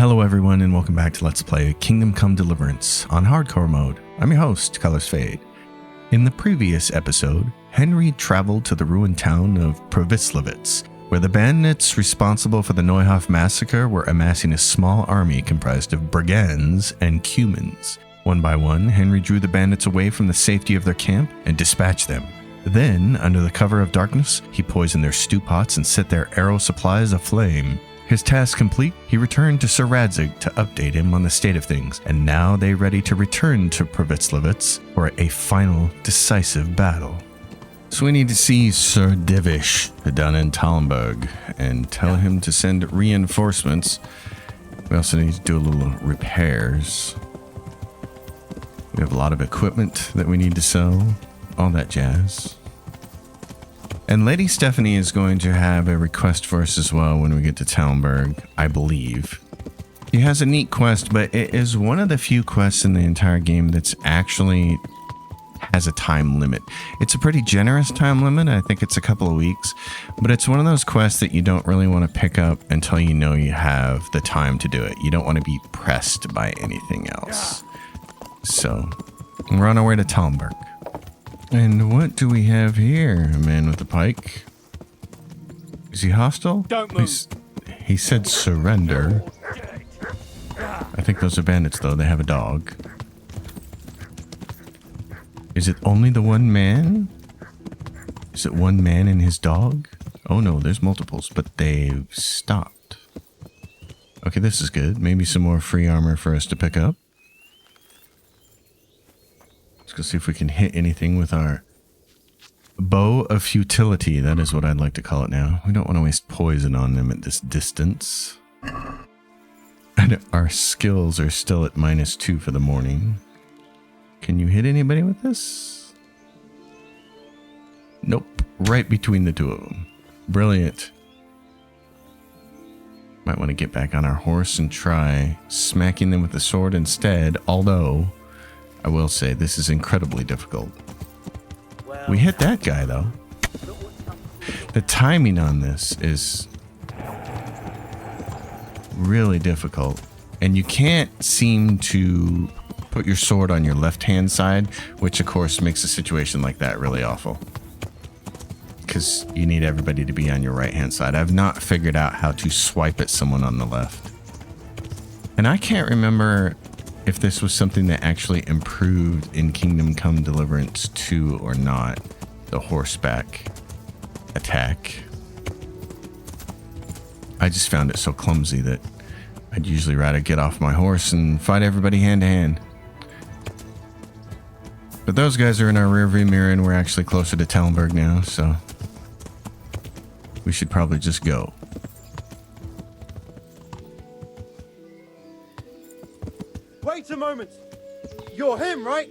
Hello everyone and welcome back to Let's Play Kingdom Come Deliverance on hardcore mode. I'm your host, Colors Fade. In the previous episode, Henry traveled to the ruined town of Provislevitz, where the bandits responsible for the Neuhof massacre were amassing a small army comprised of brigands and cumans. One by one, Henry drew the bandits away from the safety of their camp and dispatched them. Then, under the cover of darkness, he poisoned their stew pots and set their arrow supplies aflame. His task complete, he returned to Sir Radzig to update him on the state of things, and now they ready to return to Provislevitz for a final, decisive battle. So we need to see Sir Divish down in Talmberg and tell him to send reinforcements. We also need to do a little repairs. We have a lot of equipment that we need to sell, all that jazz. And Lady Stephanie is going to have a request for us as well when we get to Talmberg, I believe. She has a neat quest, but it is one of the few quests in the entire game that's actually has a time limit. It's a pretty generous time limit. I think it's a couple of weeks, but it's one of those quests that you don't really want to pick up until you know you have the time to do it. You don't want to be pressed by anything else. So, we're on our way to Talmberg. And what do we have here? A man with a pike. Is he hostile? Don't move. He said surrender. I think those are bandits, though. They have a dog. Is it only the one man? Is it one man and his dog? Oh no, there's multiples, but they've stopped. Okay, this is good. Maybe some more free armor for us to pick up. Let's go see if we can hit anything with our bow of futility. That is what I'd like to call it now. We don't want to waste poison on them at this distance. And our skills are still at -2 for the morning. Can you hit anybody with this? Nope. Right between the two of them. Brilliant. Might want to get back on our horse and try smacking them with the sword instead, although I will say this is incredibly difficult. We hit that guy though. The timing on this is really difficult, and you can't seem to put your sword on your left hand side, which of course makes a situation like that really awful, because you need everybody to be on your right hand side. I've not figured out how to swipe at someone on the left, and I can't remember if this was something that actually improved in Kingdom Come Deliverance 2 or not, the horseback attack. I just found it so clumsy that I'd usually rather get off my horse and fight everybody hand to hand. But those guys are in our rearview mirror and we're actually closer to Talmberg now, so we should probably just go. Wait a moment! You're him, right?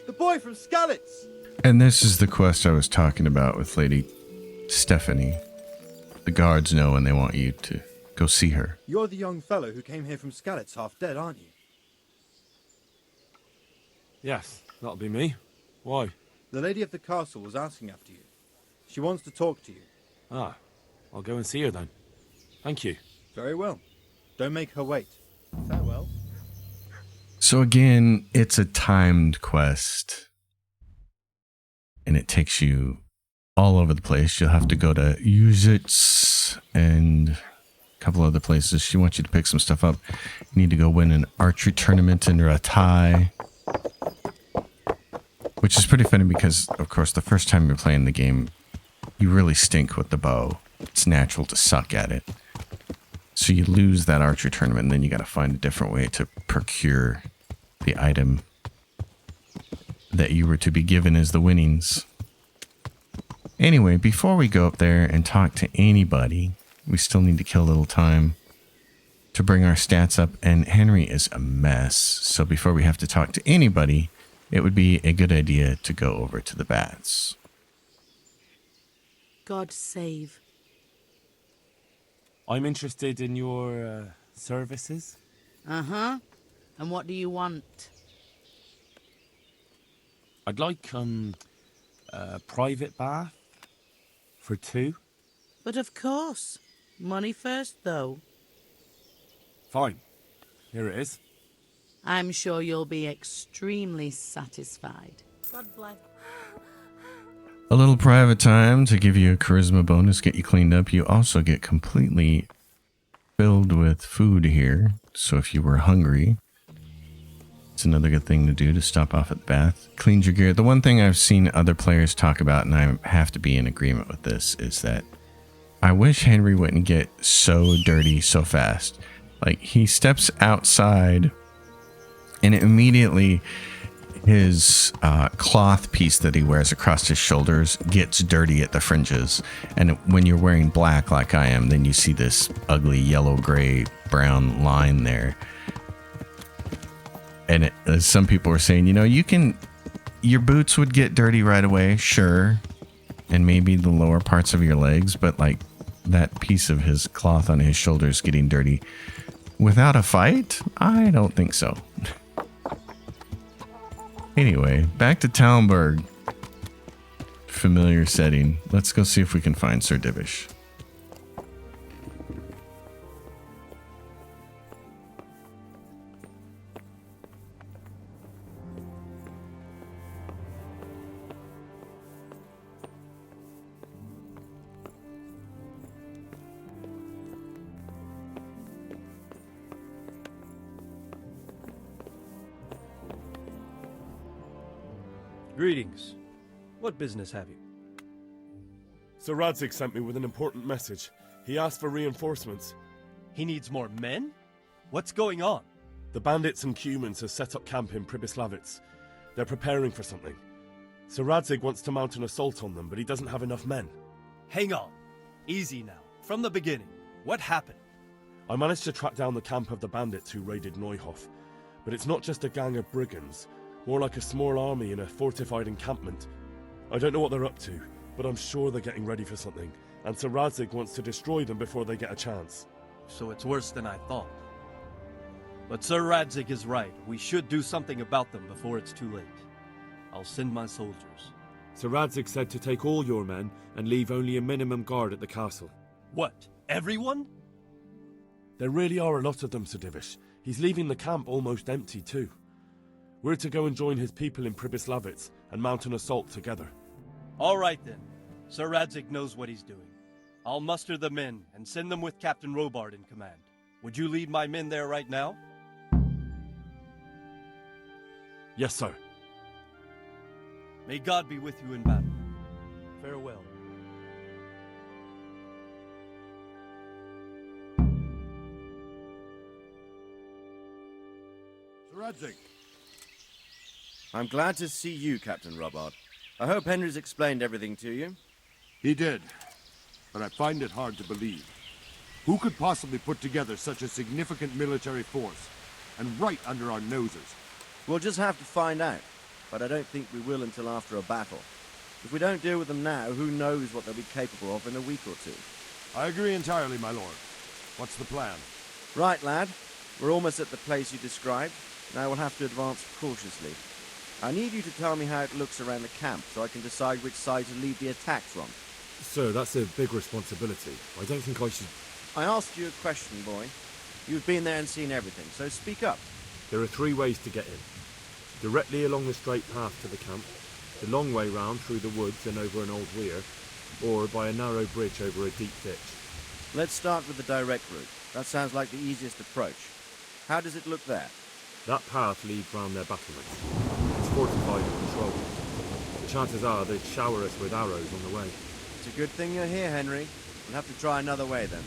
The boy from Skalitz! And this is the quest I was talking about with Lady Stephanie. The guards know and they want you to go see her. You're the young fellow who came here from Skalitz half dead, aren't you? Yes, that'll be me. Why? The lady of the castle was asking after you. She wants to talk to you. Ah, I'll go and see her then. Thank you. Very well. Don't make her wait. Farewell. So again, it's a timed quest. And it takes you all over the place. You'll have to go to Uzitz and a couple other places. She wants you to pick some stuff up. You need to go win an archery tournament in Ratai. Which is pretty funny because, of course, the first time you're playing the game, you really stink with the bow. It's natural to suck at it. So you lose that archery tournament, and then you got to find a different way to procure the item that you were to be given as the winnings. Anyway, before we go up there and talk to anybody, we still need to kill a little time to bring our stats up, and Henry is a mess. So before we have to talk to anybody, it would be a good idea to go over to the baths. God save. I'm interested in your services. Uh-huh. And what do you want? I'd like a private bath for 2. But of course. Money first, though. Fine. Here it is. I'm sure you'll be extremely satisfied. God bless. A little private time to give you a charisma bonus, get you cleaned up. You also get completely filled with food here. So if you were hungry, it's another good thing to do, to stop off at the bath. Cleans your gear. The one thing I've seen other players talk about, and I have to be in agreement with this, is that I wish Henry wouldn't get so dirty so fast. Like, he steps outside and immediately his cloth piece that he wears across his shoulders gets dirty at the fringes. And when you're wearing black like I am, then you see this ugly yellow, gray, brown line there. And as some people were saying, you know, your boots would get dirty right away, sure. And maybe the lower parts of your legs, but like that piece of his cloth on his shoulders getting dirty without a fight? I don't think so. Anyway, back to Talmberg. Familiar setting. Let's go see if we can find Sir Divish. Greetings. What business have you? Sir Radzig sent me with an important message. He asked for reinforcements. He needs more men? What's going on? The bandits and humans have set up camp in Pribyslavitz. They're preparing for something. Sir Radzig wants to mount an assault on them, but he doesn't have enough men. Hang on. Easy now. From the beginning. What happened? I managed to track down the camp of the bandits who raided Neuhof. But it's not just a gang of brigands. More like a small army in a fortified encampment. I don't know what they're up to, but I'm sure they're getting ready for something, and Sir Radzig wants to destroy them before they get a chance. So it's worse than I thought. But Sir Radzig is right. We should do something about them before it's too late. I'll send my soldiers. Sir Radzig said to take all your men and leave only a minimum guard at the castle. What? Everyone? There really are a lot of them, Sir Divish. He's leaving the camp almost empty too. We're to go and join his people in Pribyslavitz and mount an assault together. All right then. Sir Radzig knows what he's doing. I'll muster the men and send them with Captain Robard in command. Would you lead my men there right now? Yes, sir. May God be with you in battle. Farewell. Sir Radzig. I'm glad to see you, Captain Robard. I hope Henry's explained everything to you. He did, but I find it hard to believe. Who could possibly put together such a significant military force, and right under our noses? We'll just have to find out, but I don't think we will until after a battle. If we don't deal with them now, who knows what they'll be capable of in a week or two. I agree entirely, my lord. What's the plan? Right, lad. We're almost at the place you described. Now we'll have to advance cautiously. I need you to tell me how it looks around the camp so I can decide which side to lead the attack from. Sir, that's a big responsibility. I don't think I should... I asked you a question, boy. You've been there and seen everything, so speak up. There are 3 ways to get in. Directly along the straight path to the camp, the long way round through the woods and over an old weir, or by a narrow bridge over a deep ditch. Let's start with the direct route. That sounds like the easiest approach. How does it look there? That path leads round their battlements. It's fortified and controlled. The chances are they'd shower us with arrows on the way. It's a good thing you're here, Henry. We'll have to try another way then.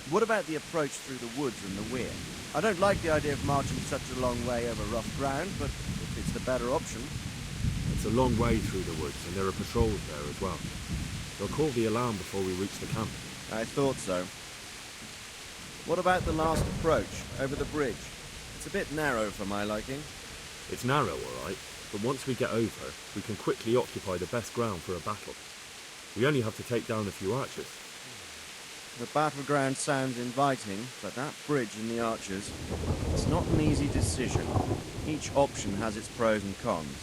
What about the approach through the woods and the weir? I don't like the idea of marching such a long way over rough ground, but if it's the better option... It's a long way through the woods, and there are patrols there as well. They'll call the alarm before we reach the camp. I thought so. What about the last approach, over the bridge? It's a bit narrow for my liking. It's narrow, all right, but once we get over, we can quickly occupy the best ground for a battle. We only have to take down a few archers. The battleground sounds inviting, but that bridge and the archers, it's not an easy decision. Each option has its pros and cons.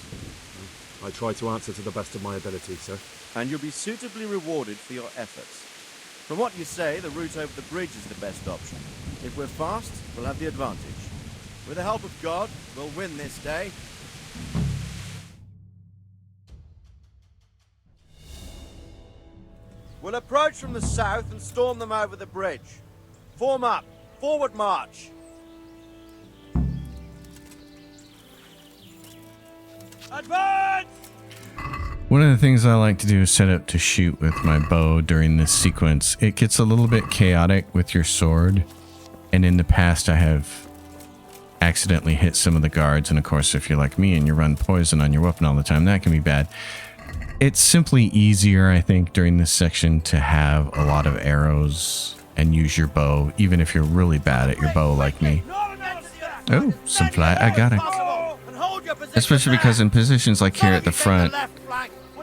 I try to answer to the best of my ability, sir. And you'll be suitably rewarded for your efforts. From what you say, the route over the bridge is the best option. If we're fast, we'll have the advantage. With the help of God, we'll win this day. We'll approach from the south and storm them over the bridge. Form up. Forward march. Advance! One of the things I like to do is set up to shoot with my bow during this sequence. It gets a little bit chaotic with your sword, and in the past I have accidentally hit some of the guards, and of course if you're like me and you run poison on your weapon all the time, that can be bad. It's simply easier, I think, during this section to have a lot of arrows and use your bow, even if you're really bad at your bow like me. Oh, some fly. I got it. Especially because in positions like here at the front,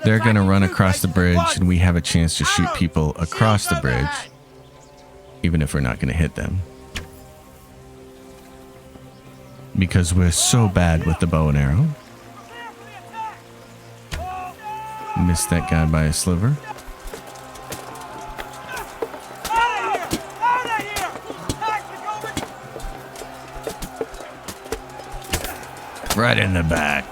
they're going to run across the bridge and we have a chance to shoot people across the bridge, even if we're not going to hit them. Because we're so bad with the bow and arrow. Missed that guy by a sliver. Right in the back.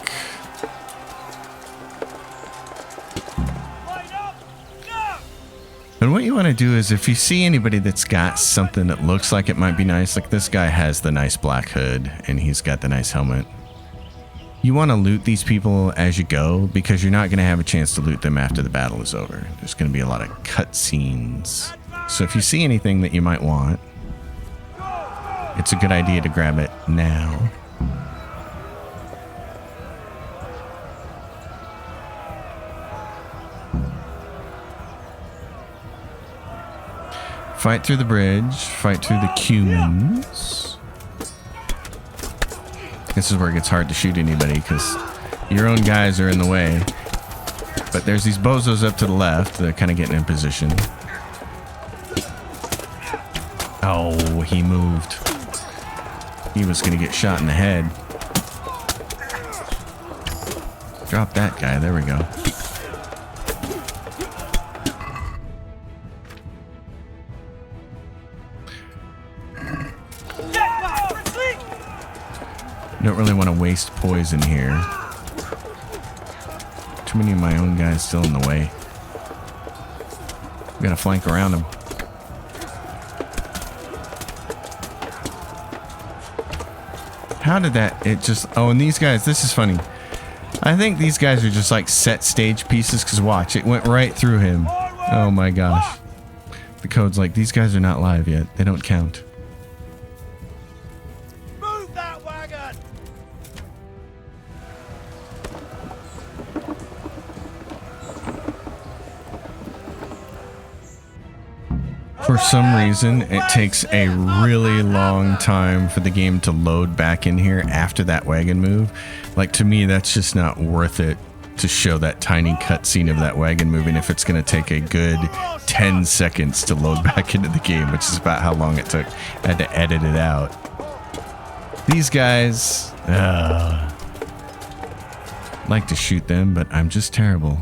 And what you want to do is if you see anybody that's got something that looks like it might be nice, like this guy has the nice black hood and he's got the nice helmet. You want to loot these people as you go because you're not going to have a chance to loot them after the battle is over. There's going to be a lot of cutscenes. So if you see anything that you might want, it's a good idea to grab it now. Fight through the bridge, fight through the cumins. This is where it gets hard to shoot anybody because your own guys are in the way. But there's these bozos up to the left. They're kind of getting in position. Oh, he moved. He was going to get shot in the head. Drop that guy. There we go. Don't really want to waste poison here. Too many of my own guys still in the way. We gotta flank around them. How did that? It just. Oh, and these guys. This is funny. I think these guys are just like set stage pieces. Cause watch, it went right through him. Oh my gosh. The code's like these guys are not live yet. They don't count. For some reason, it takes a really long time for the game to load back in here after that wagon move. Like, to me, that's just not worth it to show that tiny cutscene of that wagon moving if it's going to take a good 10 seconds to load back into the game, which is about how long it took. I had to edit it out. These guys, like to shoot them, but I'm just terrible.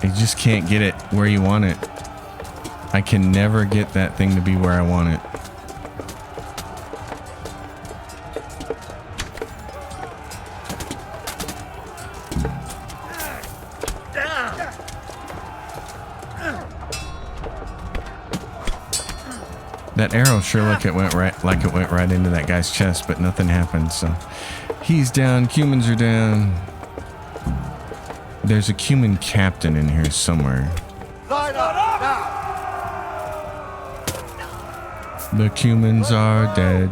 You just can't get it where you want it. I can never get that thing to be where I want it. That arrow sure like it went right into that guy's chest, but nothing happened, so he's down, cumins are down. There's a cumin captain in here somewhere. The cumins are dead.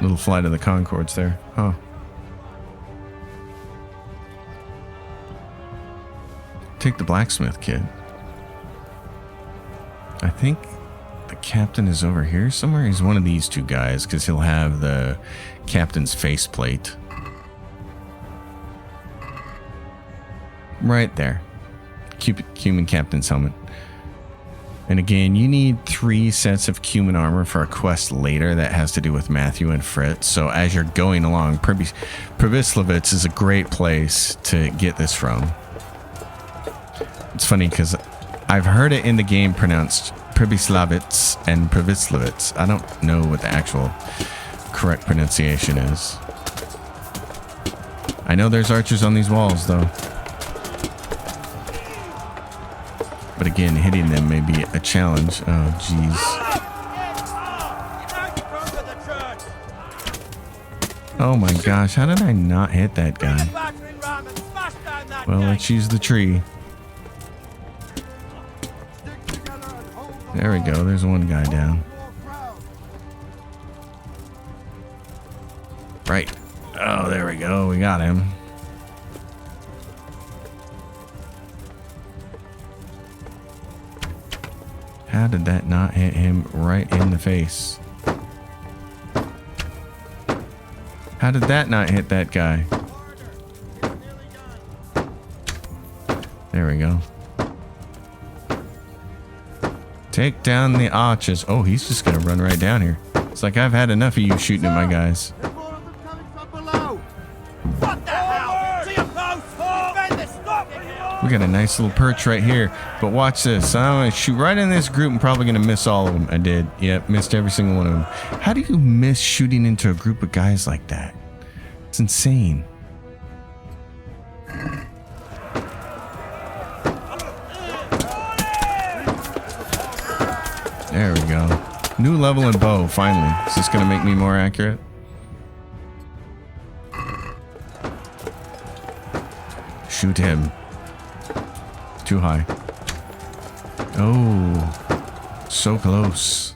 Little flight of the Concords there. Huh. Take the blacksmith kid. I think the captain is over here somewhere. He's one of these two guys because he'll have the captain's faceplate. Right there. Cumin captain's helmet. And again, you need 3 sets of cumin armor for a quest later that has to do with Matthew and Fritz. So as you're going along, Privislavitz is a great place to get this from. It's funny because I've heard it in the game pronounced Pribyslavitz and Pribyslavitz. I don't know what the actual correct pronunciation is. I know there's archers on these walls, though. But again, hitting them may be a challenge. Oh, jeez. Oh my gosh, how did I not hit that guy? Well, let's use the tree. There we go, there's one guy down. Right. Oh, there we go, we got him. How did that not hit him right in the face? How did that not hit that guy? There we go. Take down the archers. Oh, he's just gonna run right down here. It's like I've had enough of you shooting at my guys. We got a nice little perch right here. But watch this. I'm gonna shoot right in this group. I'm probably gonna miss all of them. I did. Yep, missed every single one of them. How do you miss shooting into a group of guys like that? It's insane. There we go. New level in bow, finally. Is this gonna make me more accurate? Shoot him. Too high. Oh, so close.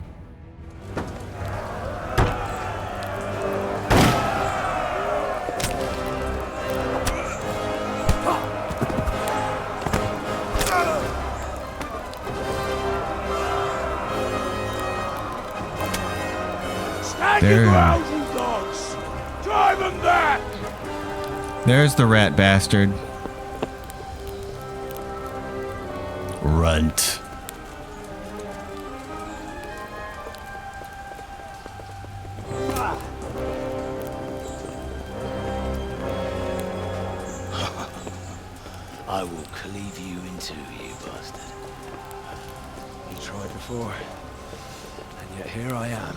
There's the rat bastard. Runt. I will cleave you in two, you bastard. You tried before, and yet here I am.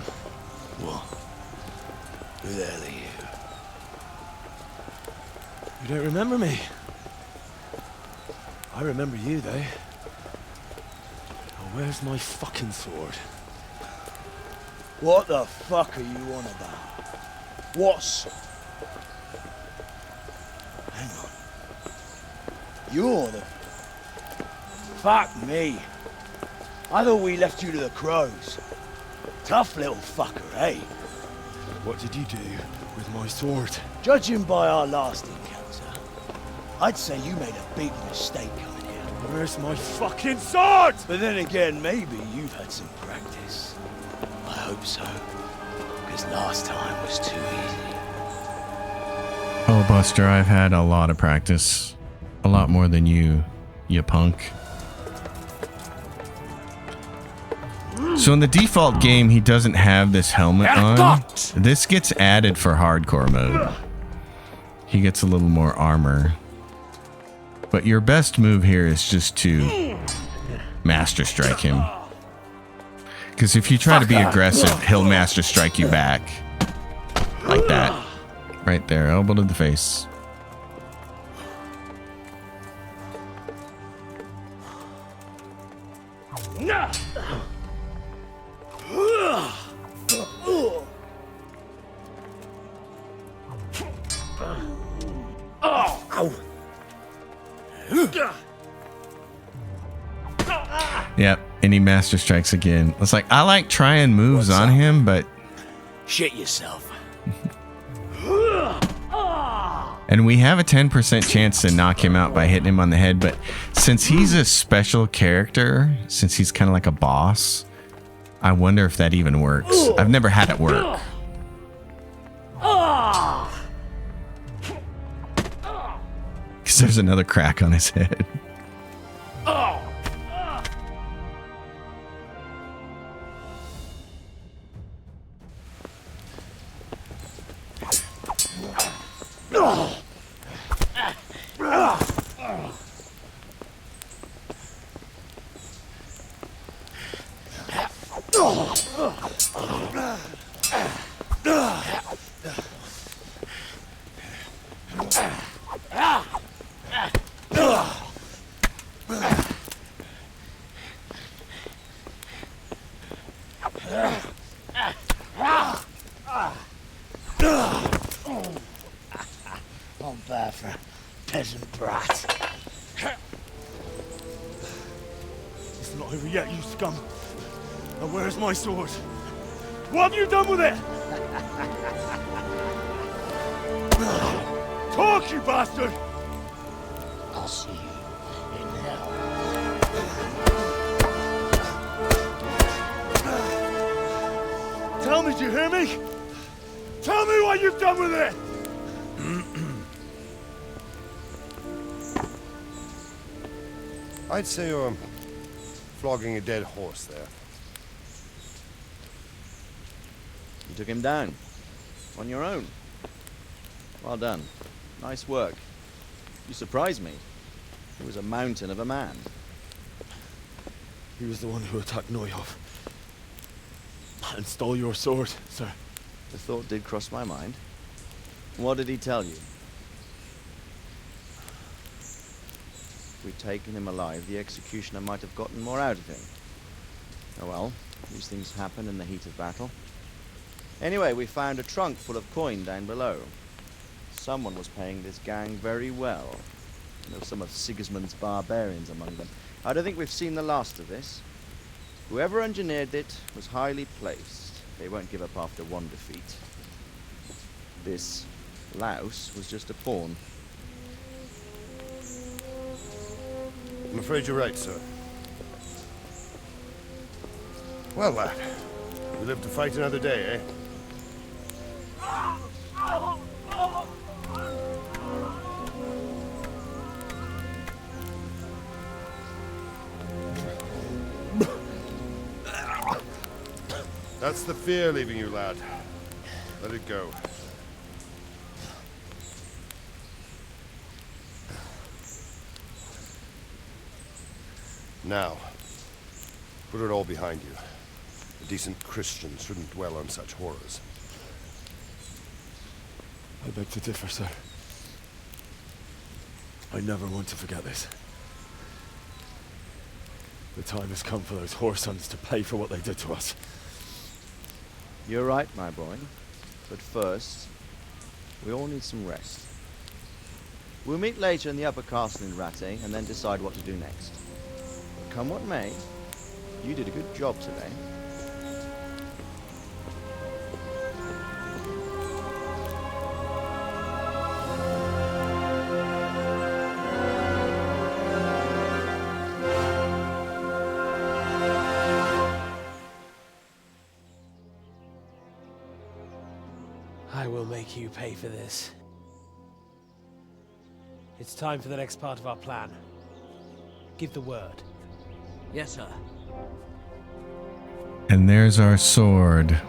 What? Who the hell are you? You don't remember me? I remember you, though. Now, where's my fucking sword? What the fuck are you on about? What's... Hang on. You're the... Fuck me. I thought we left you to the crows. Tough little fucker, eh? What did you do with my sword? Judging by our last encounter, I'd say you made a big mistake coming here. Where's my fucking sword? But then again, maybe you've had some practice. I hope so. Because last time was too easy. Oh, Buster, I've had a lot of practice. A lot more than you punk. So in the default game, he doesn't have this helmet on. This gets added for hardcore mode. He gets a little more armor. But your best move here is just to Master Strike him. Because if you try to be aggressive, he'll Master Strike you back. Like that. Right there, elbow to the face. Yep, and he Master Strikes again. It's like, I like trying moves on him, but... Shit yourself. And we have a 10% chance to knock him out by hitting him on the head, but since he's a special character, since he's kind of like a boss, I wonder if that even works. I've never had it work. Because there's another crack on his head. On bad for a peasant brat. It's not over yet, you scum. And where's my sword? What have you done with it? Talk, you bastard! I'll see you in hell. Tell me, do you hear me? Tell me what you've done with it! I'd say you're flogging a dead horse there. You took him down. On your own. Well done. Nice work. You surprised me. He was a mountain of a man. He was the one who attacked Neuhoff. And stole your sword, sir. The thought did cross my mind. What did he tell you? If we'd taken him alive, the executioner might have gotten more out of him. Oh well, these things happen in the heat of battle. Anyway, we found a trunk full of coin down below. Someone was paying this gang very well. There were some of Sigismund's barbarians among them. I don't think we've seen the last of this. Whoever engineered it was highly placed. They won't give up after one defeat. This louse was just a pawn. I'm afraid you're right, sir. Well, lad, we live to fight another day, eh? That's the fear leaving you, lad. Let it go. Now, put it all behind you. A decent Christian shouldn't dwell on such horrors. I beg to differ, sir. I never want to forget this. The time has come for those whoresons to pay for what they did to us. You're right, my boy. But first, we all need some rest. We'll meet later in the upper castle in Ratte and then decide what to do next. But come what may, you did a good job today. I will make you pay for this. It's time for the next part of our plan. Give the word. Yes, sir. And there's our sword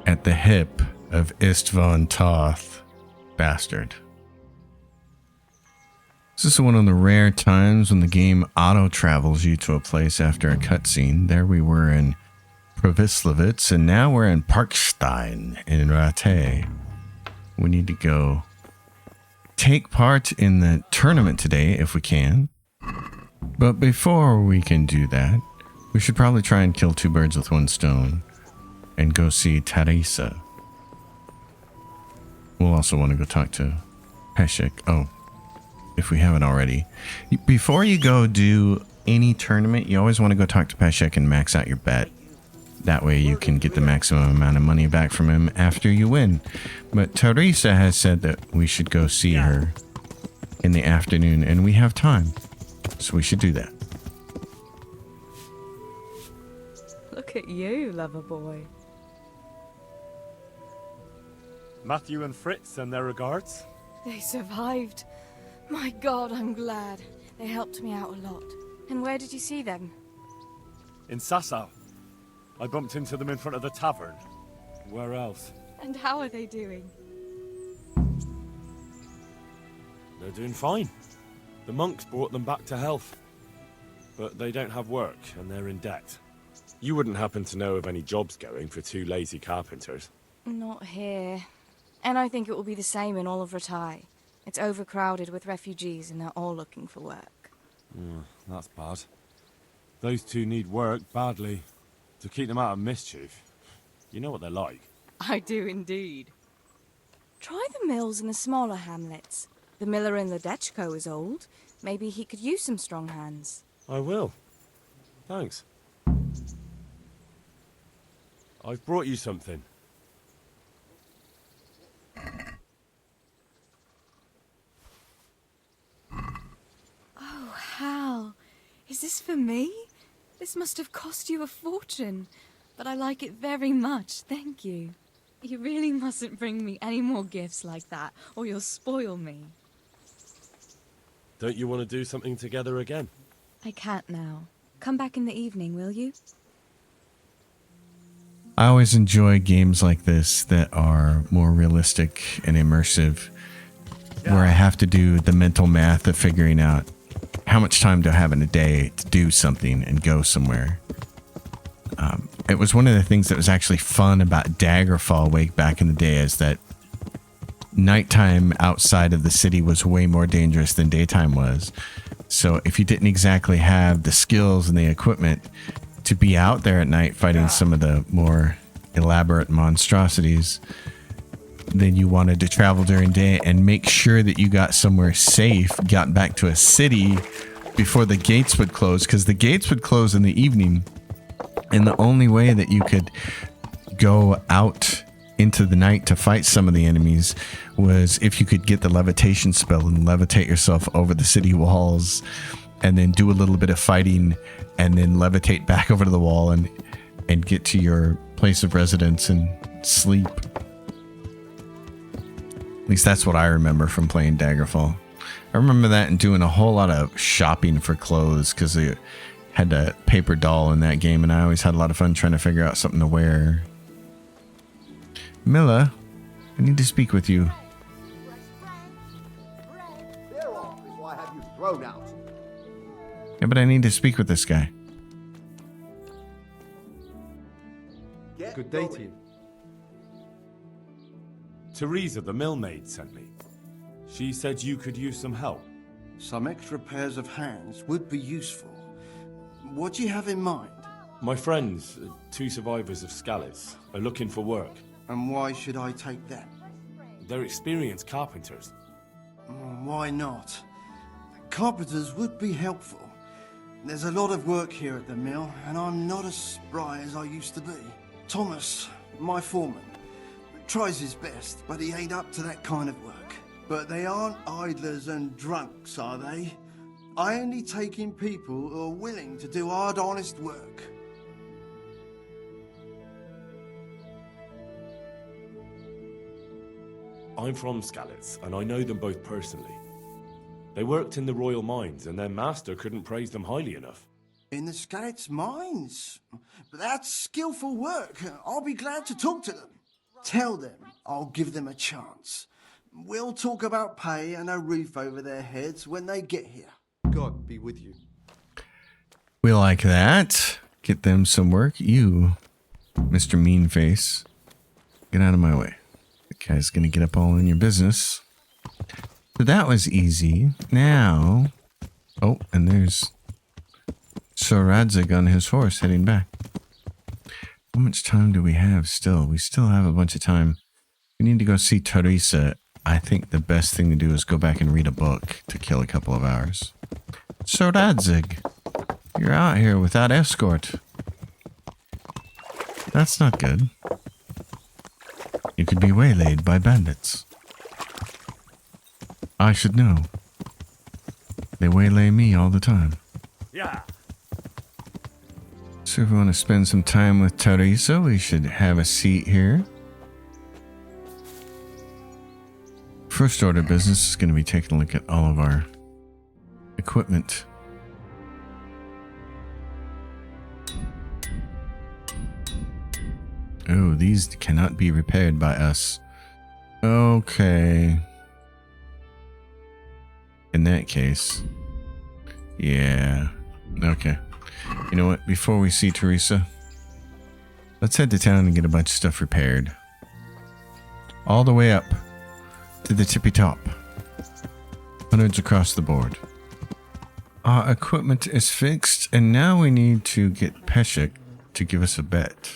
at the hip of Istvan Toth, bastard. This is one of the rare times when the game auto-travels you to a place after a cutscene. There we were in Provislevitz, and now we're in Parkstein in Ratte. We need to go take part in the tournament today if we can. But before we can do that, we should probably try and kill two birds with one stone and go see Teresa. We'll also want to go talk to Peshek. Oh, if we haven't already. Before you go do any tournament, you always want to go talk to Peshek and max out your bet. That way you can get the maximum amount of money back from him after you win. But Teresa has said that we should go see her in the afternoon, and we have time. So we should do that. Look at you, lover boy. Matthew and Fritz send their regards. They survived. My God, I'm glad. They helped me out a lot. And where did you see them? In Sassau. I bumped into them in front of the tavern. Where else? And how are they doing? They're doing fine. The monks brought them back to health. But they don't have work, and they're in debt. You wouldn't happen to know of any jobs going for 2 lazy carpenters? Not here. And I think it will be the same in all of Ratai. It's overcrowded with refugees and they're all looking for work. That's bad. Those 2 need work badly. To keep them out of mischief. You know what they're like. I do indeed. Try the mills in the smaller hamlets. The miller in the Dechko is old. Maybe he could use some strong hands. I will. Thanks. I've brought you something. Oh, Hal. Is this for me? This must have cost you a fortune. But I like it very much, thank you. You really mustn't bring me any more gifts like that, or you'll spoil me. Don't you want to do something together again? I can't now. Come back in the evening, will you? I always enjoy games like this that are more realistic and immersive, where I have to do the mental math of figuring out how much time do I have in a day to do something and go somewhere. It was one of the things that was actually fun about Daggerfall way back in the day, is that nighttime outside of the city was way more dangerous than daytime was. So if you didn't exactly have the skills and the equipment to be out there at night fighting some of the more elaborate monstrosities, then you wanted to travel during day and make sure that you got somewhere safe, got back to a city before the gates would close, because the gates would close in the evening. And the only way that you could go out into the night to fight some of the enemies was if you could get the levitation spell and levitate yourself over the city walls, and then do a little bit of fighting and then levitate back over to the wall and get to your place of residence and sleep. At least that's what I remember from playing Daggerfall. I remember that and doing a whole lot of shopping for clothes, because they had a paper doll in that game, and I always had a lot of fun trying to figure out something to wear. Milla, I need to speak with you. They're off before I have you thrown out. Yeah, but I need to speak with this guy. Good day to you. Teresa, the millmaid, sent me. She said you could use some help. Some extra pairs of hands would be useful. What do you have in mind? My friends, 2 survivors of Scallis, are looking for work. And why should I take them? They're experienced carpenters. Why not? Carpenters would be helpful. There's a lot of work here at the mill, and I'm not as spry as I used to be. Thomas, my foreman, tries his best, but he ain't up to that kind of work. But they aren't idlers and drunks, are they? I only take in people who are willing to do hard, honest work. I'm from Scallis, and I know them both personally. They worked in the royal mines, and their master couldn't praise them highly enough. In the Scallis mines? But that's skillful work. I'll be glad to talk to them. Tell them I'll give them a chance. We'll talk about pay and a roof over their heads when they get here. God be with you. We like that. Get them some work. You, Mr. Meanface, get out of my way. The guy's gonna get up all in your business. So that was easy. Now, oh, and there's Sir Radzig on his horse heading back. How much time do we have still? We still have a bunch of time. We need to go see Teresa. I think the best thing to do is go back and read a book to kill a couple of hours. Sir Radzig, you're out here without escort. That's not good. You could be waylaid by bandits. I should know. They waylay me all the time. Yeah. So if we want to spend some time with Teresa, we should have a seat here. First order of business is going to be taking a look at all of our equipment. Oh, these cannot be repaired by us. Okay. In that case, yeah. Okay. You know what? Before we see Teresa, Let's head to town and get a bunch of stuff repaired. All the way up to the tippy top. Hundreds across the board. Our equipment is fixed, and now we need to get Peshek to give us a bet.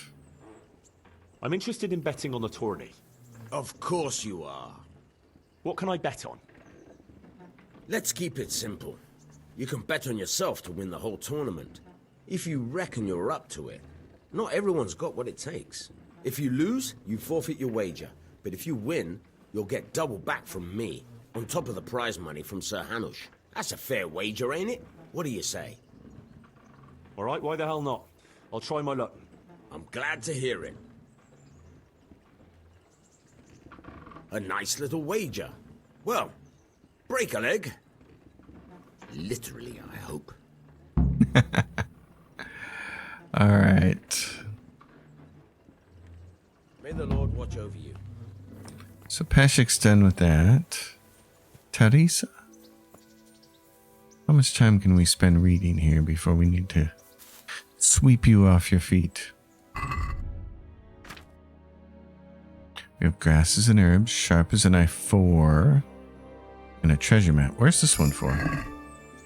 I'm interested in betting on the tourney. Of course you are. What can I bet on? Let's keep it simple. You can bet on yourself to win the whole tournament. If you reckon you're up to it. Not everyone's got what it takes. If you lose, you forfeit your wager. But if you win, you'll get double back from me, on top of the prize money from Sir Hanush. That's a fair wager, ain't it? What do you say? All right, why the hell not? I'll try my luck. I'm glad to hear it. A nice little wager. Well, break a leg. Literally, I hope. All right. May the Lord watch over you. So Peshek's done with that. Teresa? How much time can we spend reading here before we need to sweep you off your feet? We have grasses and herbs, sharp as a knife 4, and a treasure map. Where's this one for?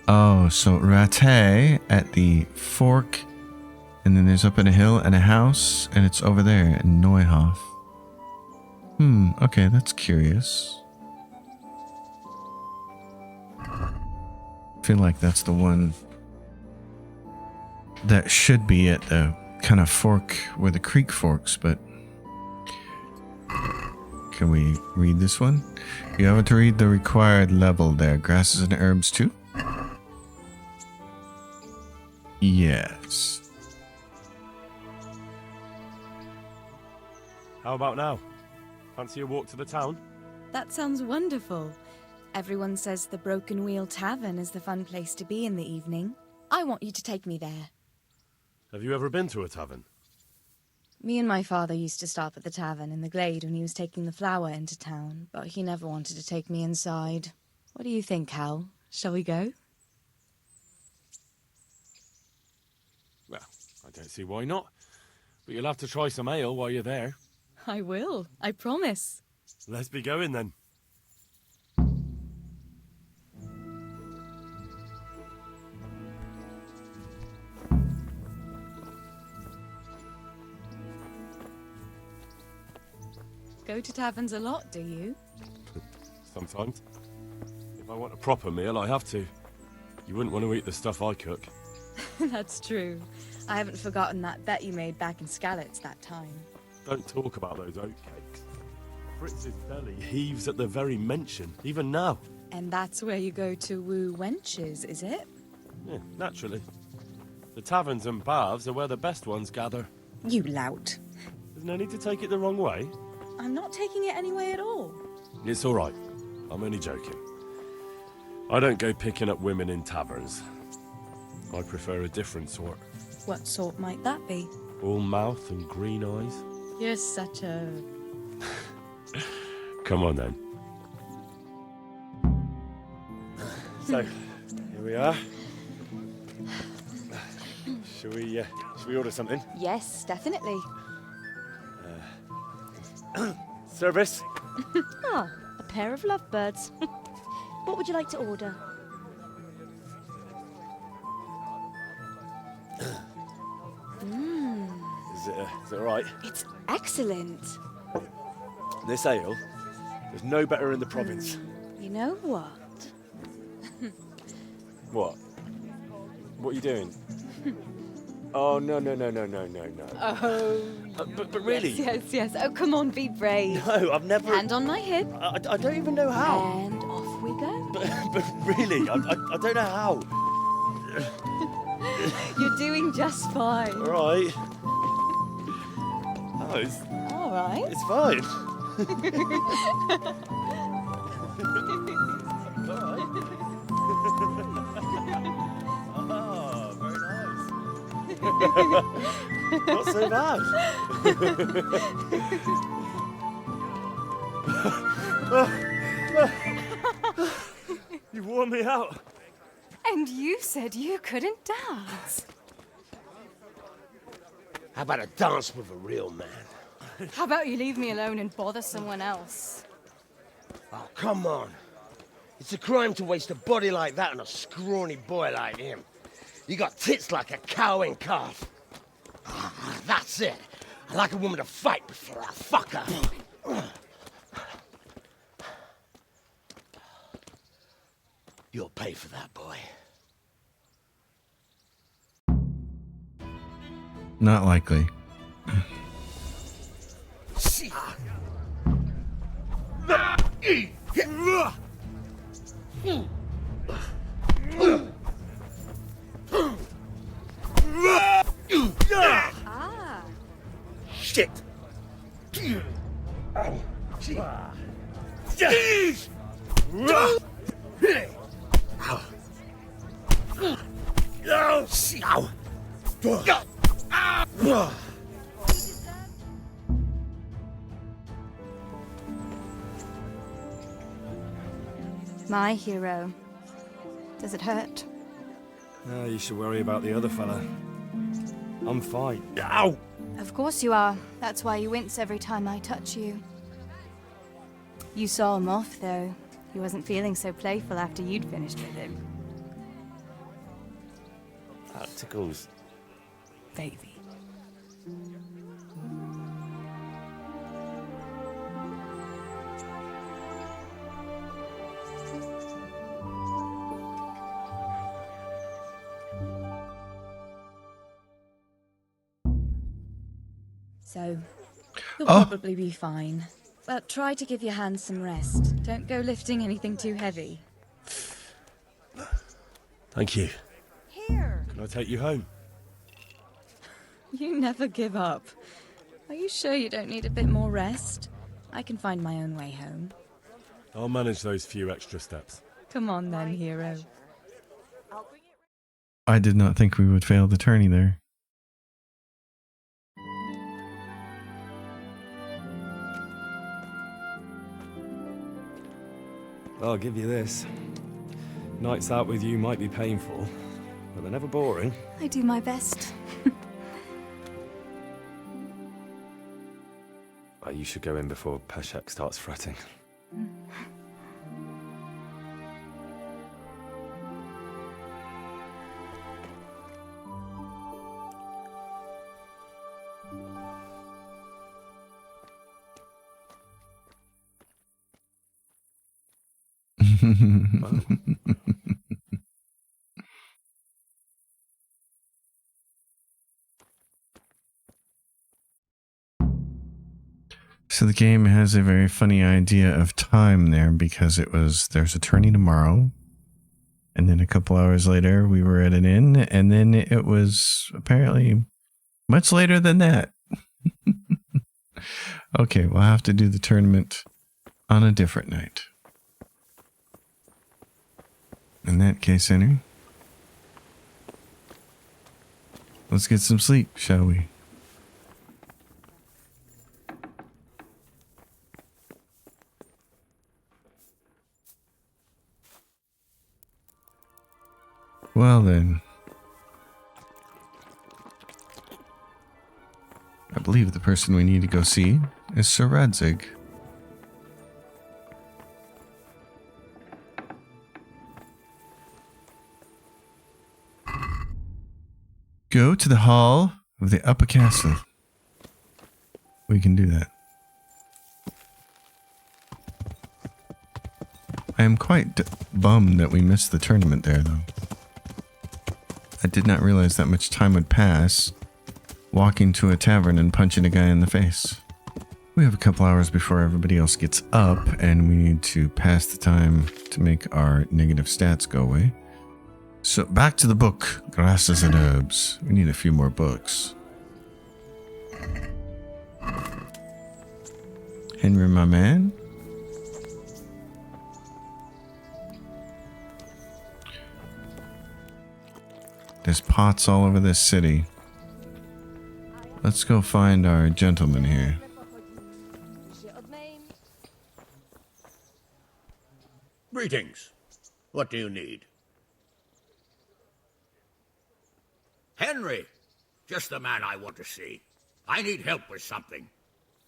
Oh, so Rattay at the fork, and then there's up in a hill and a house, and it's over there in Neuhof. Okay, that's curious. I feel like that's the one that should be at the kind of fork where the creek forks, but can we read this one? You have to read the required level there. Grasses and herbs too? Yes. How about now? Fancy a walk to the town? That sounds wonderful. Everyone says the Broken Wheel Tavern is the fun place to be in the evening. I want you to take me there. Have you ever been to a tavern? Me and my father used to stop at the tavern in the glade when he was taking the flour into town, but he never wanted to take me inside. What do you think, Hal? Shall we go? Well, I don't see why not. But you'll have to try some ale while you're there. I will, I promise. Let's be going then. Go to taverns a lot, do you? Sometimes. If I want a proper meal, I have to. You wouldn't want to eat the stuff I cook. That's true. I haven't forgotten that bet you made back in Skalitz that time. Don't talk about those oatcakes. Fritz's belly heaves at the very mention, even now. And that's where you go to woo wenches, is it? Yeah, naturally. The taverns and baths are where the best ones gather. You lout. There's no need to take it the wrong way. I'm not taking it any way at all. It's all right. I'm only joking. I don't go picking up women in taverns. I prefer a different sort. What sort might that be? All mouth and green eyes. You're such a... Come on then. So, here we are. Shall we order something? Yes, definitely. Service? Ah, a pair of lovebirds. What would you like to order? Is it all right? It's excellent. This ale, there's no better in the province. You know what? What? What are you doing? Oh, no. Oh, But really? Yes. Oh, come on, be brave. No, I've never... Hand on my hip. I don't even know how. And off we go. But really, I don't know how. You're doing just fine. All right. Oh, it's All right. It's fine. Oh, very nice. Not so bad. You wore me out. And you said you couldn't dance. How about a dance with a real man? How about you leave me alone and bother someone else? Oh, come on. It's a crime to waste a body like that on a scrawny boy like him. You got tits like a cow in calf. That's it. I like a woman to fight before I fuck her. You'll pay for that, boy. Not likely. Shit! My hero. Does it hurt? You should worry about the other fella. I'm fine. Ow! Of course you are. That's why you wince every time I touch you. You saw him off, though. He wasn't feeling so playful after you'd finished with him. That tickles. Baby. So, you'll probably be fine. But try to give your hands some rest. Don't go lifting anything too heavy. Thank you. Here. Can I take you home? You never give up. Are you sure you don't need a bit more rest? I can find my own way home. I'll manage those few extra steps. Come on then, hero. I did not think we would fail the tourney there. I'll give you this. Nights out with you might be painful, but they're never boring. I do my best. You should go in before Peshek starts fretting. So the game has a very funny idea of time there, because there's a tourney tomorrow, and then a couple hours later we were at an inn, and then it was apparently much later than that. Okay, we'll have to do the tournament on a different night. In that case, Henry, let's get some sleep, shall we? Well then, I believe the person we need to go see is Sir Radzig. Go to the hall of the Upper Castle. We can do that. I am quite bummed that we missed the tournament there, though. I did not realize that much time would pass walking to a tavern and punching a guy in the face. We have a couple hours before everybody else gets up, and we need to pass the time to make our negative stats go away. So back to the book, Grasses and Herbs. We need a few more books. Henry, my man. There's pots all over this city. Let's go find our gentleman here. Greetings. What do you need? Henry! Just the man I want to see. I need help with something.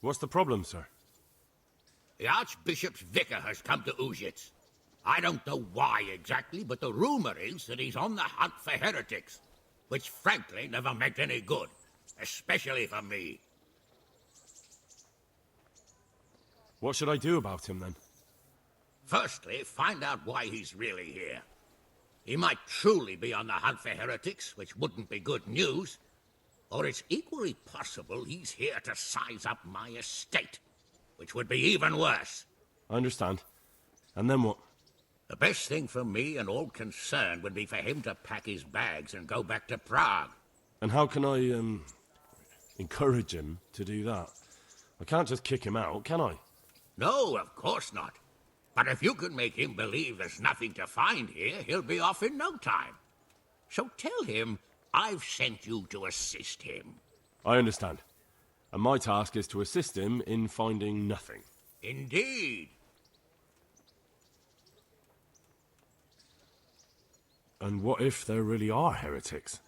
What's the problem, sir? The Archbishop's vicar has come to Uzhitz. I don't know why exactly, but the rumor is that he's on the hunt for heretics, which frankly never meant any good, especially for me. What should I do about him, then? Firstly, find out why he's really here. He might truly be on the hunt for heretics, which wouldn't be good news. Or it's equally possible he's here to size up my estate, which would be even worse. I understand. And then what? The best thing for me and all concerned would be for him to pack his bags and go back to Prague. And how can I, encourage him to do that? I can't just kick him out, can I? No, of course not. But if you can make him believe there's nothing to find here, he'll be off in no time. So tell him I've sent you to assist him. I understand. And my task is to assist him in finding nothing. Indeed. And what if there really are heretics?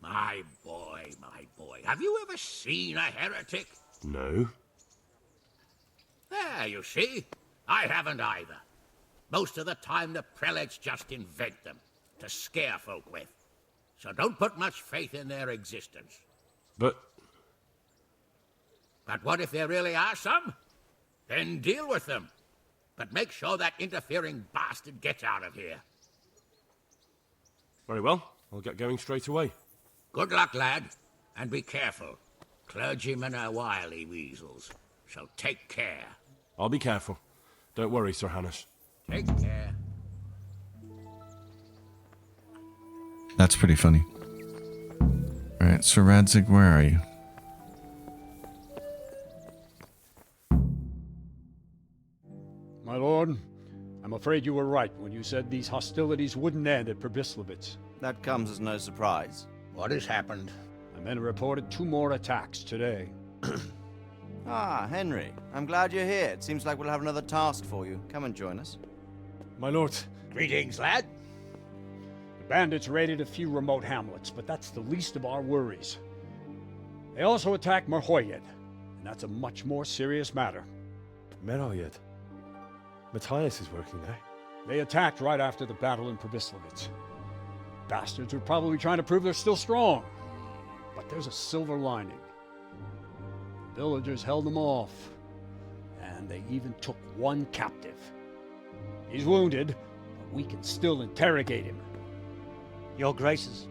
My boy, have you ever seen a heretic? No. There, you see. I haven't either. Most of the time the prelates just invent them to scare folk with. So don't put much faith in their existence. But what if there really are some? Then deal with them. But make sure that interfering bastard gets out of here. Very well. I'll get going straight away. Good luck, lad. And be careful. Clergymen are wily weasels. So take care. I'll be careful. Don't worry, Sir Hannes. Take care. That's pretty funny. Alright, Sir Radzig, where are you? My lord, I'm afraid you were right when you said these hostilities wouldn't end at Probislavitz. That comes as no surprise. What has happened? The men reported 2 more attacks today. Ah, Henry. I'm glad you're here. It seems like we'll have another task for you. Come and join us. My lord. Greetings, lad. The bandits raided a few remote hamlets, but that's the least of our worries. They also attacked Merhoyed, and that's a much more serious matter. Merhoyed? Matthias is working there. They attacked right after the battle in Probislavitz. Bastards were probably trying to prove they're still strong. But there's a silver lining. The villagers held them off, and they even took 1 captive. He's wounded, but we can still interrogate him. Your Graces,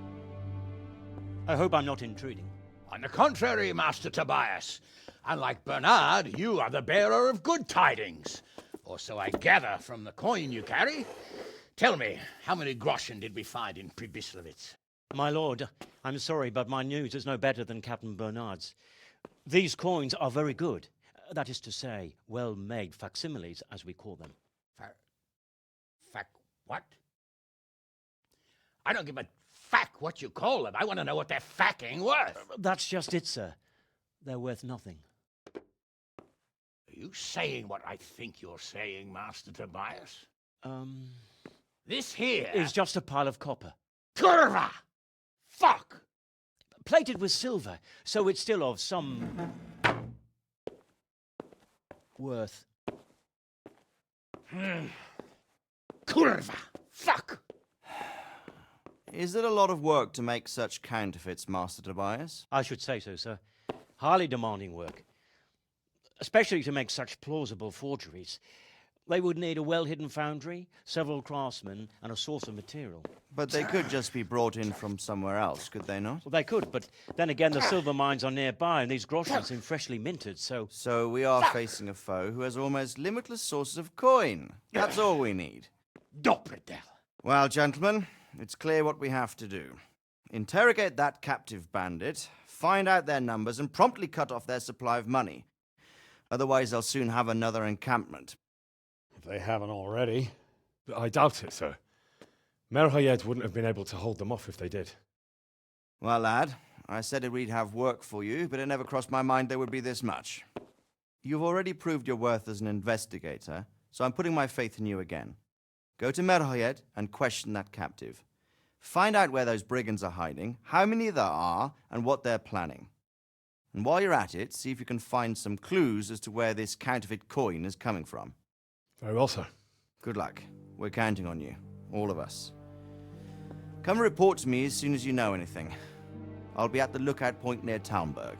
I hope I'm not intruding. On the contrary, Master Tobias. Unlike Bernard, you are the bearer of good tidings. Or so I gather from the coin you carry. Tell me, how many groschen did we find in Probislavitz? My lord, I'm sorry, but my news is no better than Captain Bernard's. These coins are very good. That is to say, well-made facsimiles, as we call them. What? I don't give a what you call them. I want to know what they're facking worth. That's just it, sir. They're worth nothing. Are you saying what I think you're saying, Master Tobias? This here is just a pile of copper. Kurva! Fuck! Plated with silver, so it's still of some worth. Kurva! Fuck! Is it a lot of work to make such counterfeits, Master Tobias? I should say so, sir. Highly demanding work. Especially to make such plausible forgeries. They would need a well-hidden foundry, several craftsmen, and a source of material. But they could just be brought in from somewhere else, could they not? Well, they could, but then again, the silver mines are nearby, and these groschen seem freshly minted, so... So we are facing a foe who has almost limitless sources of coin. That's all we need. Dopredel. Well, gentlemen, it's clear what we have to do. Interrogate that captive bandit, find out their numbers, and promptly cut off their supply of money. Otherwise, they'll soon have another encampment. If they haven't already. I doubt it, sir. Merhoyed wouldn't have been able to hold them off if they did. Well, lad, I said we'd have work for you, but it never crossed my mind there would be this much. You've already proved your worth as an investigator, so I'm putting my faith in you again. Go to Merhoyed and question that captive. Find out where those brigands are hiding, how many there are, and what they're planning. And while you're at it, see if you can find some clues as to where this counterfeit coin is coming from. Very well, sir. Good luck. We're counting on you. All of us. Come report to me as soon as you know anything. I'll be at the lookout point near Talmberg.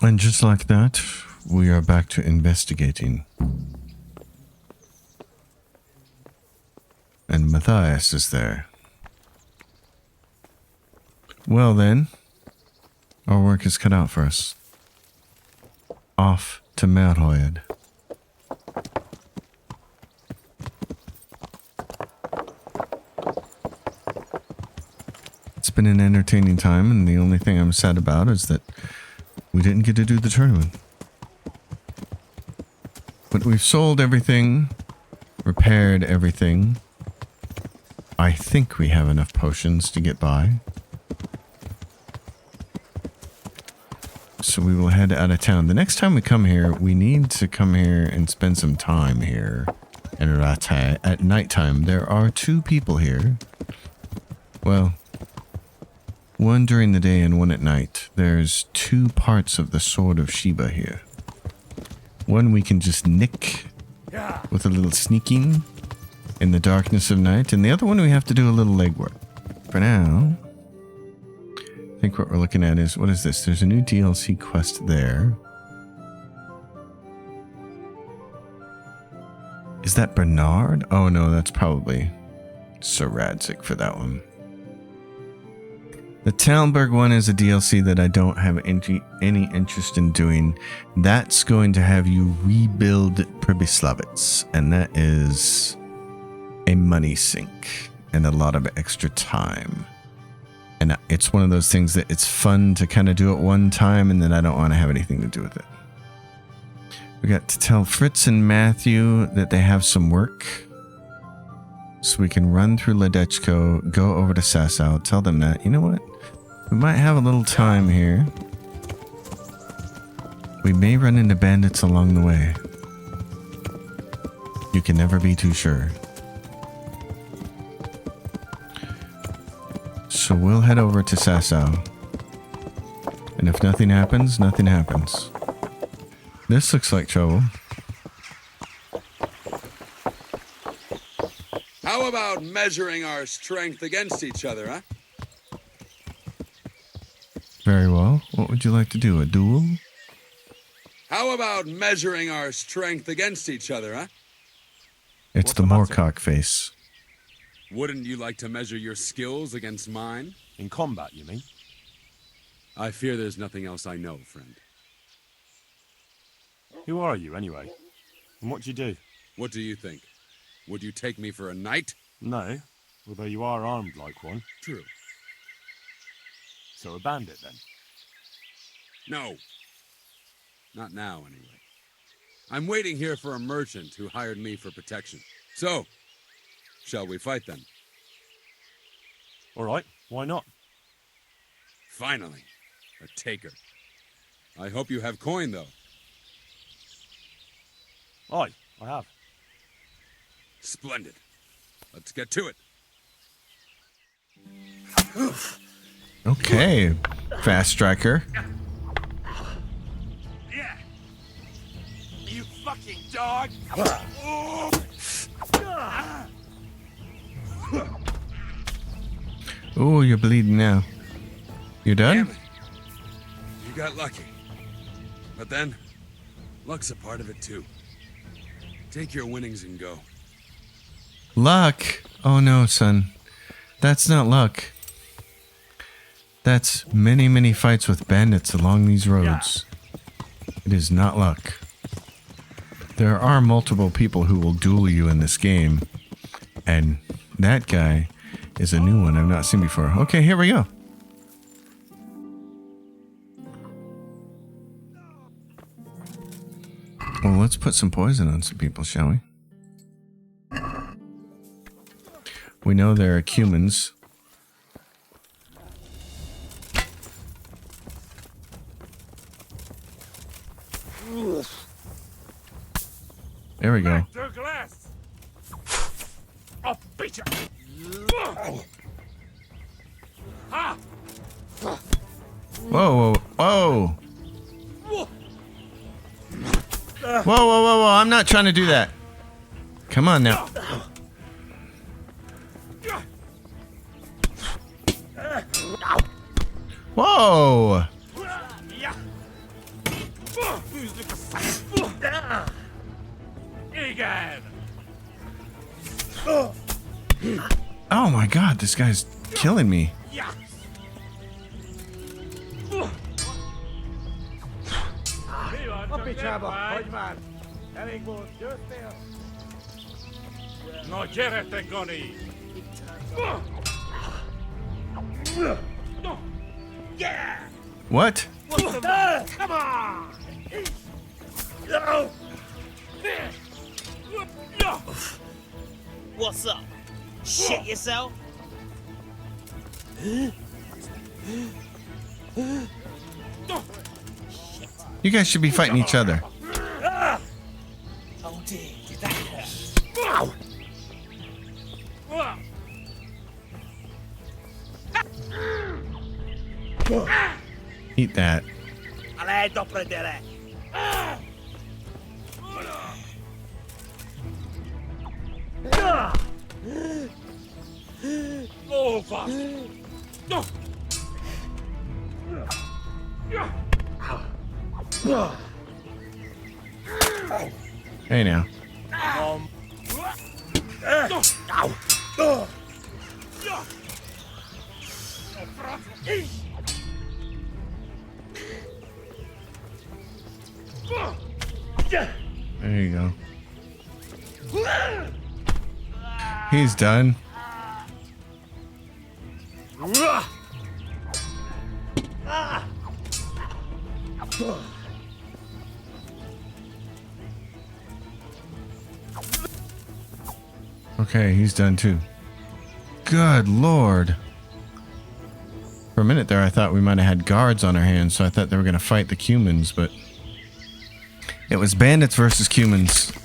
And just like that, we are back to investigating. And Matthias is there. Well then, our work is cut out for us. Off to Merhoed. It's been an entertaining time, and the only thing I'm sad about is that we didn't get to do the tournament. But we've sold everything, repaired everything. I think we have enough potions to get by. So we will head out of town. The next time we come here, we need to come here and spend some time here in Runt at nighttime. There are 2 people here. Well, one during the day and one at night. There's 2 parts of the Sword of Sheba here. One we can just nick with a little sneaking in the darkness of night, and the other one we have to do a little legwork. For now, I think what we're looking at is, what is this? There's a new DLC quest there. Is that Bernard? Oh no, that's probably Sir Radzik for that one. The Talmberg one is a DLC that I don't have any interest in doing. That's going to have you rebuild Pribyslavitz, and that is a money sink and a lot of extra time. And it's one of those things that it's fun to kind of do it one time, and then I don't want to have anything to do with it. We got to tell Fritz and Matthew that they have some work. So we can run through Ledechko, go over to Sasau, tell them that, you know what? We might have a little time here. We may run into bandits along the way. You can never be too sure. So we'll head over to Sasau. And if nothing happens, nothing happens. This looks like trouble. How about measuring our strength against each other, huh? Very well. What would you like to do? A duel? How about measuring our strength against each other, huh? It's the Moorcock face. Wouldn't you like to measure your skills against mine? In combat, you mean? I fear there's nothing else I know, friend. Who are you, anyway? And what do you do? What do you think? Would you take me for a knight? No, although you are armed like one. True. So a bandit, then? No. Not now, anyway. I'm waiting here for a merchant who hired me for protection. So, shall we fight then? All right, why not? Finally, a taker. I hope you have coin, though. Aye, I have. Splendid. Let's get to it. Okay, fast striker. Yeah. You fucking dog. Oh, you're bleeding now. You done? Damn it. You got lucky. But then, luck's a part of it too. Take your winnings and go. Luck? Oh no, son. That's not luck. That's many, many fights with bandits along these roads. It is not luck. There are multiple people who will duel you in this game. And that guy is a new one I've not seen before. Okay, here we go. Well, let's put some poison on some people, shall we? We know there are humans. There we go. I'll beat you. Whoa, whoa, whoa. Whoa, whoa, whoa, whoa. I'm not trying to do that. Come on now. Whoa. Oh my god, this guy's killing me. No quiere goni. What? Come on. What's up? Shit yourself? You guys should be fighting each other. Oh dear, did that hurt? Eat that. A lei do prendere. Over. Hey now. There you go. He's done. Okay, he's done too. Good lord. For a minute there, I thought we might have had guards on our hands, so I thought they were going to fight the Cumans, but it was bandits versus Cumans.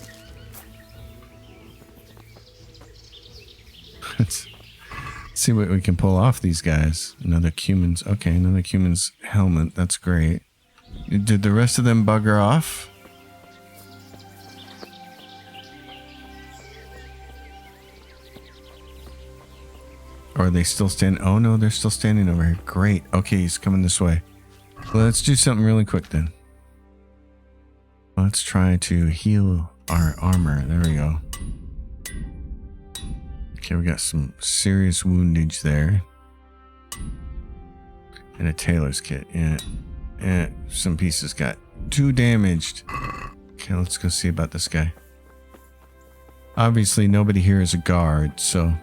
Let's see what we can pull off these guys. Another Cumans. Okay, another Cuman's helmet. That's great. Did the rest of them bugger off? Or are they still standing? Oh no, they're still standing over here. Great. Okay, he's coming this way. Let's do something really quick then. Let's try to heal our armor. There we go. Okay, we got some serious woundage there. And a tailor's kit. Yeah, some pieces got 2 damaged. Okay, let's go see about this guy. Obviously, nobody here is a guard, so...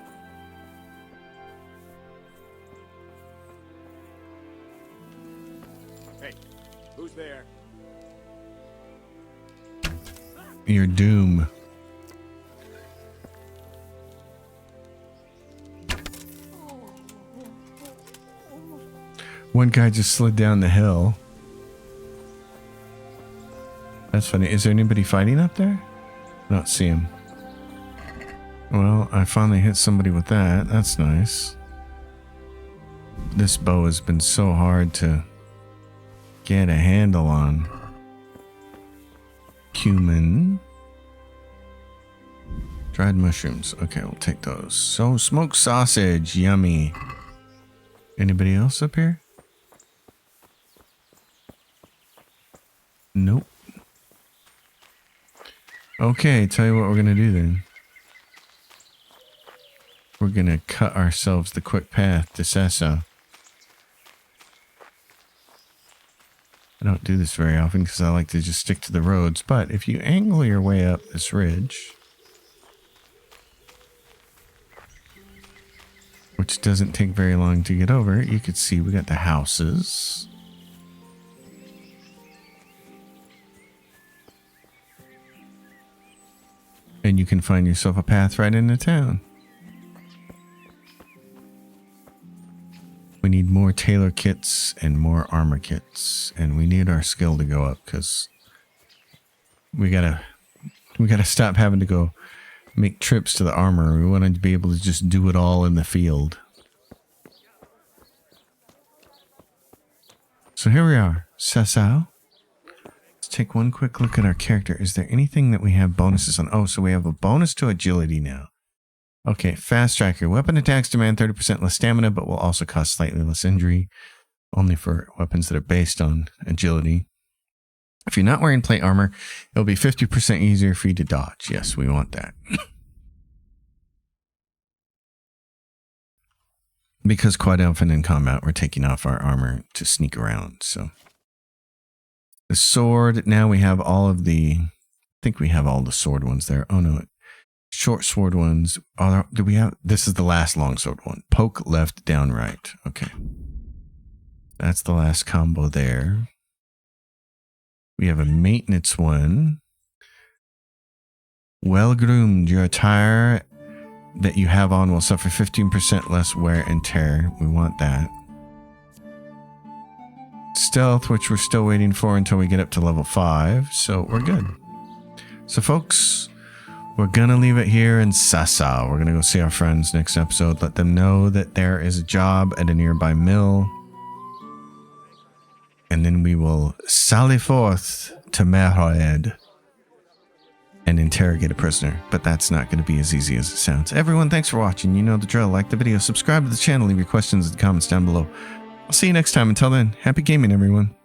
Hey, who's there? Your doom. One guy just slid down the hill. That's funny. Is there anybody fighting up there? I don't see him. Well, I finally hit somebody with that. That's nice. This bow has been so hard to get a handle on. Cumin. Dried mushrooms. Okay, we'll take those. So, smoked sausage. Yummy. Anybody else up here? Nope. Okay, tell you what we're gonna do then. We're gonna cut ourselves the quick path to Sasso. I don't do this very often because I like to just stick to the roads, but if you angle your way up this ridge, which doesn't take very long to get over, you can see we got the houses. And you can find yourself a path right into town. We need more tailor kits and more armor kits. And we need our skill to go up because we gotta We got to stop having to go make trips to the armor. We want to be able to just do it all in the field. So here we are, Sasao. Let's take one quick look at our character. Is there anything that we have bonuses on? Oh, so we have a bonus to agility now. Okay, fast tracker. Weapon attacks demand 30% less stamina, but will also cause slightly less injury. Only for weapons that are based on agility. If you're not wearing plate armor, it'll be 50% easier for you to dodge. Yes, we want that. Because quite often in combat, we're taking off our armor to sneak around. So the sword, now we have all of the, I think we have all the sword ones there. Oh no, short sword ones. Oh, do we have, this is the last long sword one. Poke left, down, right. Okay. That's the last combo there. We have a maintenance one. Well groomed, your attire that you have on will suffer 15% less wear and tear. We want that. Stealth, which we're still waiting for until we get up to level 5. So we're good. So folks, we're gonna leave it here in Sasao. We're gonna go see our friends next episode. Let them know that there is a job at a nearby mill. And then we will sally forth to Meroed and interrogate a prisoner. But that's not going to be as easy as it sounds. Everyone, thanks for watching. You know the drill. Like the video, subscribe to the channel, leave your questions in the comments down below. I'll see you next time. Until then, happy gaming, everyone.